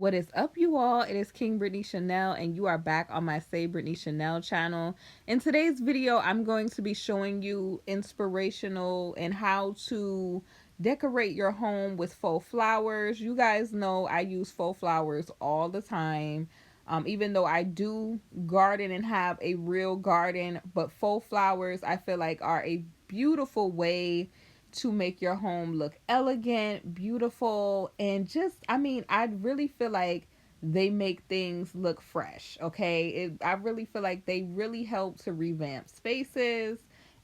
What is up, you all? It is KingBritneyChanel, and you are back on my SaeBritneyChanel channel. In today's video, I'm going to be showing you inspirational and how to decorate your home with faux flowers. You guys know I use faux flowers all the time. Even though I do garden and have a real garden, but faux flowers I feel like are a beautiful way to make your home look elegant, beautiful, and just, I mean, I really feel like they make things look fresh, okay? I really feel like they really help to revamp spaces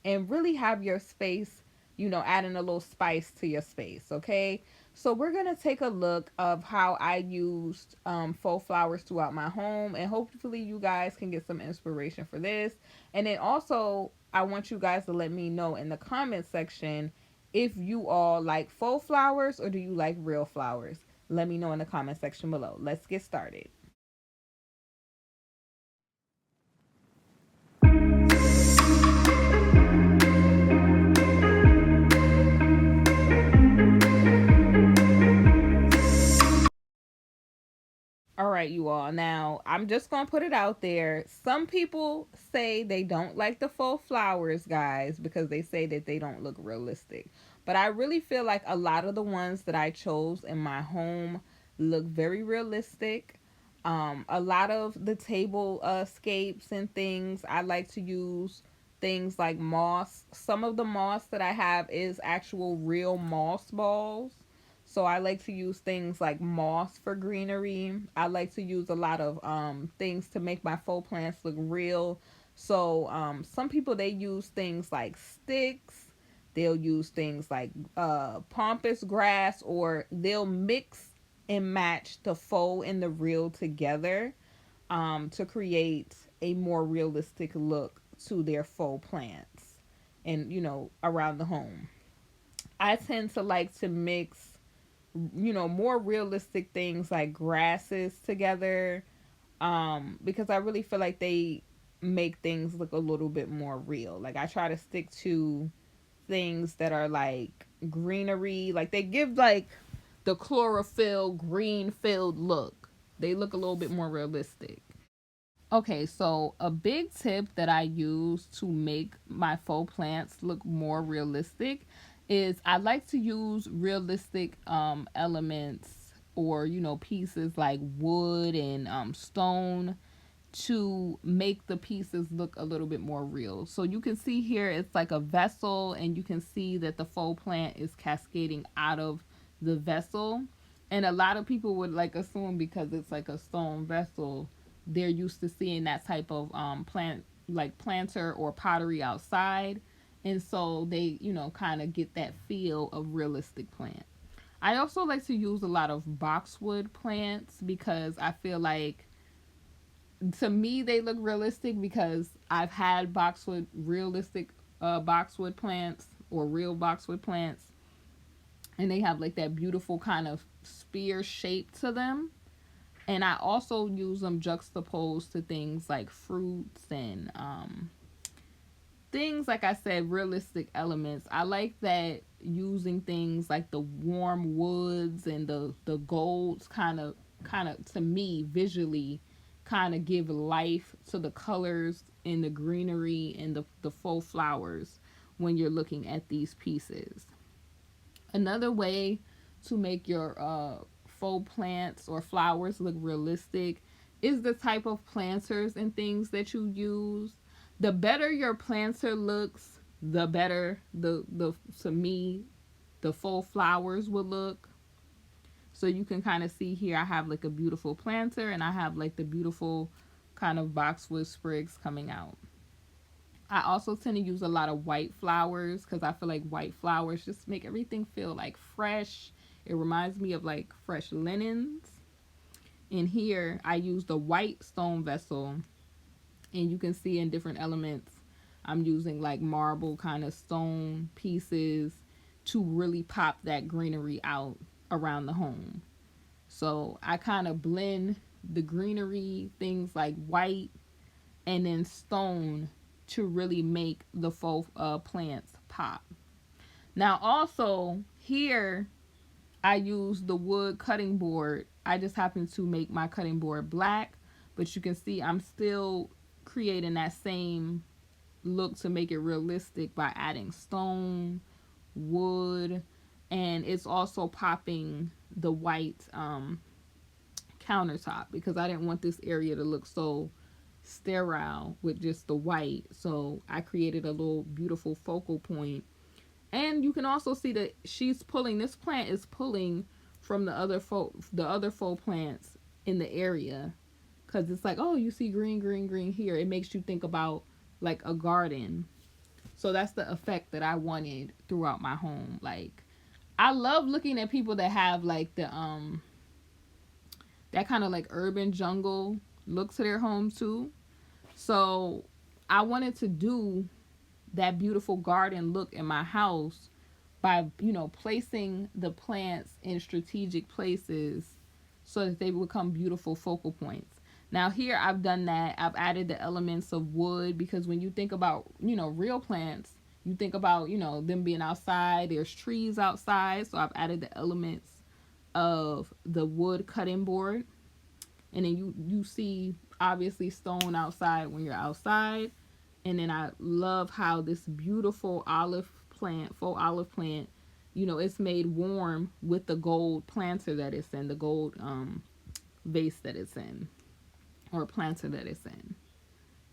and really have your space, adding a little spice to your space, okay? So we're going to take a look of how I used faux flowers throughout my home, and hopefully you guys can get some inspiration for this. And then also, I want you guys to let me know in the comment section if you all like faux flowers or do you like real flowers. Let me know in the comment section below. Let's get started. All right, you all. Now, I'm just going to put it out there. Some people say they don't like the faux flowers, guys, because they say that they don't look realistic. But I really feel like a lot of the ones that I chose in my home look very realistic. A lot of the table scapes and things, I like to use things like moss. Some of the moss that I have is actual real moss balls. So I like to use things like moss for greenery. I like to use a lot of things to make my faux plants look real. So some people, they use things like sticks. They'll use things like pampas grass, or they'll mix and match the faux and the real together to create a more realistic look to their faux plants and, around the home. I tend to like to mix, more realistic things like grasses together, because I really feel like they make things look a little bit more real. Like, I try to stick to things that are like greenery, like they give like the chlorophyll green filled look. They look a little bit more realistic. Okay, so a big tip that I use to make my faux plants look more realistic is I like to use realistic elements, or pieces like wood and stone, to make the pieces look a little bit more real. So you can see here it's like a vessel, and you can see that the faux plant is cascading out of the vessel. And a lot of people would like assume, because it's like a stone vessel, they're used to seeing that type of plant, like planter or pottery outside. And so they, kind of get that feel of realistic plant. I also like to use a lot of boxwood plants, because I feel like, to me, they look realistic, because I've had boxwood, realistic boxwood plants, or real boxwood plants, and they have like that beautiful kind of spear shape to them. And I also use them juxtaposed to things like fruits and things, like I said, realistic elements. I like that, using things like the warm woods and the golds kind of to me visually kind of give life to the colors in the greenery and the faux flowers when you're looking at these pieces. Another way to make your faux plants or flowers look realistic is the type of planters and things that you use. The better your planter looks, the better the to me the faux flowers will look. So you can kind of see here, I have like a beautiful planter, and I have like the beautiful kind of boxwood sprigs coming out. I also tend to use a lot of white flowers, because I feel like white flowers just make everything feel like fresh. It reminds me of like fresh linens. And here I use the white stone vessel, and you can see in different elements I'm using like marble kind of stone pieces to really pop that greenery out around the home. So I kind of blend the greenery, things like white and then stone, to really make the faux plants pop. Now also here I use the wood cutting board I just happen to make my cutting board black, but you can see I'm still creating that same look to make it realistic by adding stone, wood, and it's also popping the white countertop because I didn't want this area to look so sterile with just the white. So I created a little beautiful focal point. And you can also see that she's pulling, this plant is pulling from the other faux plants in the area, because it's like, oh, you see green, green, green here. It makes you think about like a garden. So that's the effect that I wanted throughout my home. Like, I love looking at people that have like the that kind of like urban jungle look to their home too. So I wanted to do that beautiful garden look in my house by, you know, placing the plants in strategic places so that they become beautiful focal points. Now here I've done that. I've added the elements of wood because when you think about, you know, real plants, you think about, you know, them being outside. There's trees outside. So I've added the elements of the wood cutting board. And then you see obviously stone outside when you're outside. And then I love how this beautiful olive plant, faux olive plant, you know, it's made warm with the gold planter that it's in, the gold vase that it's in, or planter that it's in.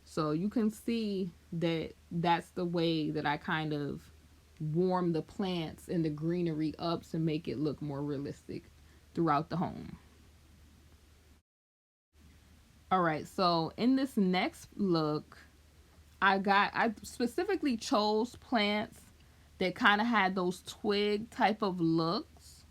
So you can see that that's the way that I kind of warm the plants and the greenery up to make it look more realistic throughout the home. All right, so in this next look, I specifically chose plants that kind of had those twig type of looks.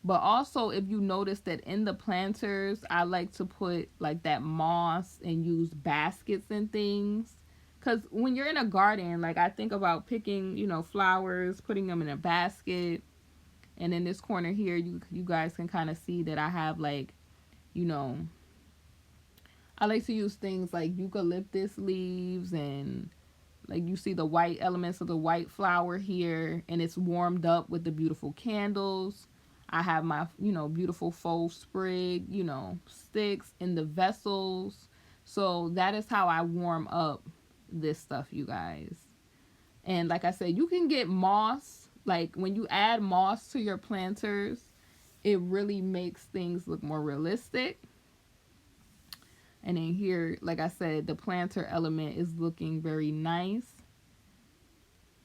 But also, if you notice that in the planters, I like to put like that moss and use baskets and things. Because when you're in a garden, like I think about picking, you know, flowers, putting them in a basket. And in this corner here, you guys can kind of see that I have like, you know, I like to use things like eucalyptus leaves, and like you see the white elements of the white flower here, and it's warmed up with the beautiful candles. I have my, you know, beautiful faux sprig, you know, sticks in the vessels. So that is how I warm up this stuff, you guys. And like I said, you can get moss. Like when you add moss to your planters, it really makes things look more realistic. And then here, like I said, the planter element is looking very nice.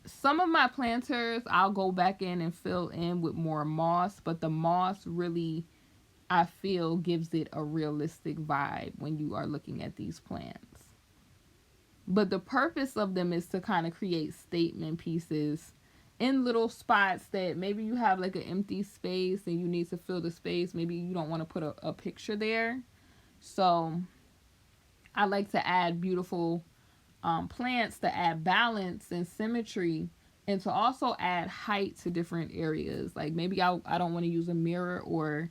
Some of my planters, I'll go back in and fill in with more moss, but the moss really, I feel, gives it a realistic vibe when you are looking at these plants. But the purpose of them is to kind of create statement pieces in little spots that maybe you have like an empty space and you need to fill the space. Maybe you don't want to put a picture there. So I like to add beautiful plants to add balance and symmetry, and to also add height to different areas. Like maybe I don't want to use a mirror or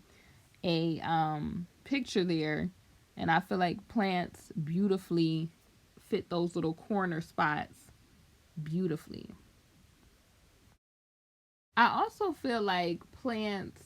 a picture there, and I feel like plants beautifully fit those little corner spots beautifully. I also feel like plants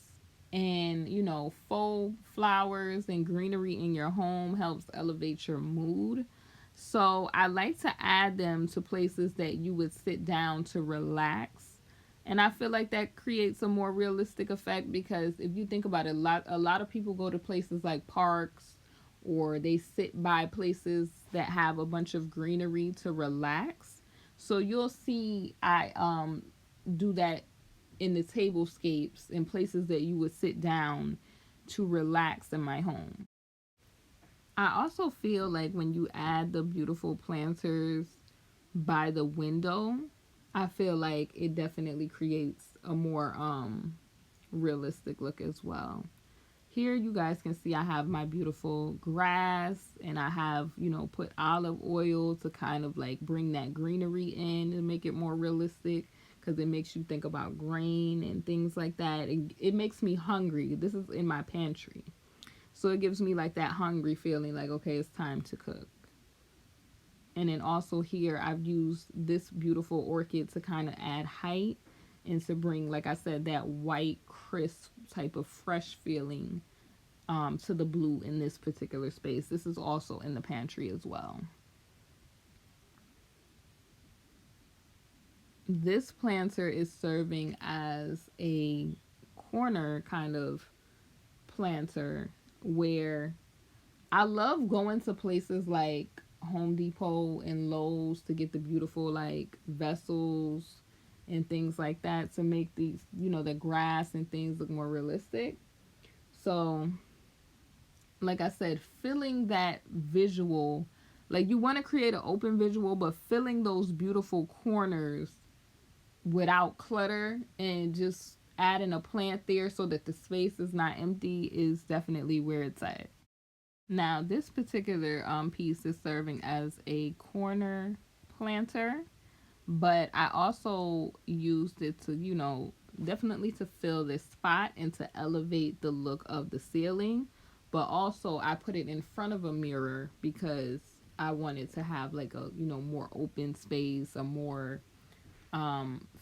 and, you know, faux flowers and greenery in your home helps elevate your mood. So I like to add them to places that you would sit down to relax. And I feel like that creates a more realistic effect, because if you think about it, a lot of people go to places like parks, or they sit by places that have a bunch of greenery to relax. So you'll see I do that in the tablescapes in places that you would sit down to relax in my home. I also feel like when you add the beautiful planters by the window, I feel like it definitely creates a more realistic look as well. Here you guys can see I have my beautiful grass, and I have, you know, put olive oil to kind of like bring that greenery in and make it more realistic, because it makes you think about grain and things like that. It makes me hungry. This is in my pantry. So it gives me like that hungry feeling, like, okay, it's time to cook. And then also here, I've used this beautiful orchid to kind of add height. and to bring, like I said, that white, crisp type of fresh feeling to the blue in this particular space. This is also in the pantry as well. This planter is serving as a corner kind of planter where I love going to places like Home Depot and Lowe's to get the beautiful like vessels and things like that to make these, the grass and things look more realistic. So, like I said, filling that visual, like you want to create an open visual, but filling those beautiful corners without clutter and just adding a plant there so that the space is not empty is definitely where it's at. Now, this particular piece is serving as a corner planter, but I also used it to, definitely to fill this spot and to elevate the look of the ceiling. But also, I put it in front of a mirror because I wanted to have like a, more open space, a more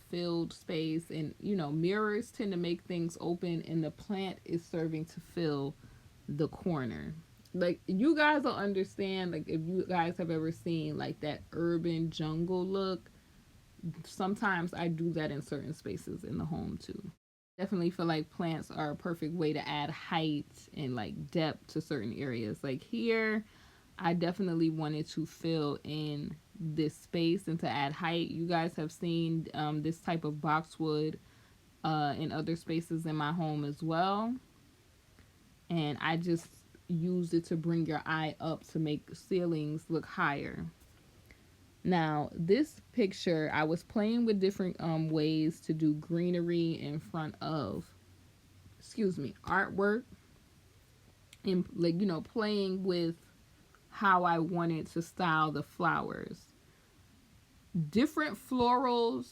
filled space. And, mirrors tend to make things open, and the plant is serving to fill the corner. Like, you guys will understand, like, if you guys have ever seen like that urban jungle look, sometimes I do that in certain spaces in the home too. Definitely feel like plants are a perfect way to add height and like depth to certain areas. Like here, I definitely wanted to fill in this space and to add height. You guys have seen this type of boxwood in other spaces in my home as well. And I just used it to bring your eye up to make ceilings look higher. Now, this picture, I was playing with different ways to do greenery in front of, artwork. And, like, playing with how I wanted to style the flowers. Different florals,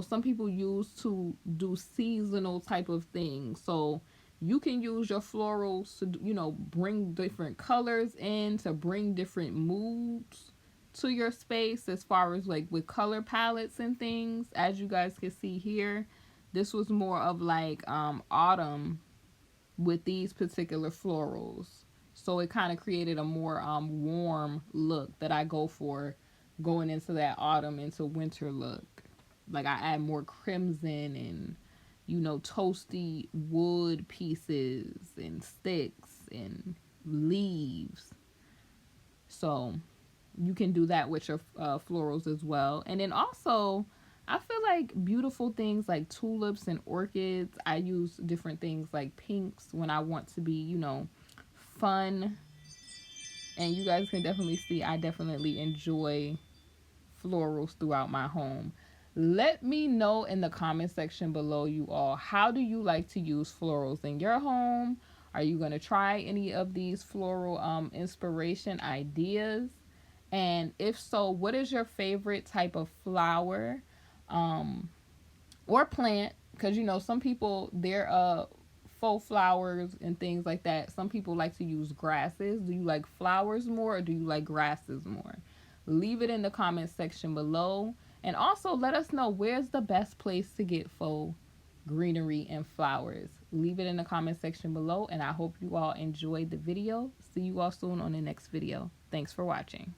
some people use to do seasonal type of things. So you can use your florals to, bring different colors in, to bring different moods to your space as far as like with color palettes and things. As you guys can see here, this was more of like autumn with these particular florals. So it kind of created a more warm look that I go for going into that autumn into winter look. Like I add more crimson and toasty wood pieces and sticks and leaves. So you can do that with your florals as well. And then also, I feel like beautiful things like tulips and orchids, I use different things like pinks when I want to be, fun. And you guys can definitely see I definitely enjoy florals throughout my home. Let me know in the comment section below, you all, how do you like to use florals in your home? Are you going to try any of these floral inspiration ideas? And if so, what is your favorite type of flower or plant? Because, some people, they're faux flowers and things like that. Some people like to use grasses. Do you like flowers more or do you like grasses more? Leave it in the comment section below. And also let us know, where's the best place to get faux greenery and flowers. Leave it in the comment section below. And I hope you all enjoyed the video. See you all soon on the next video. Thanks for watching.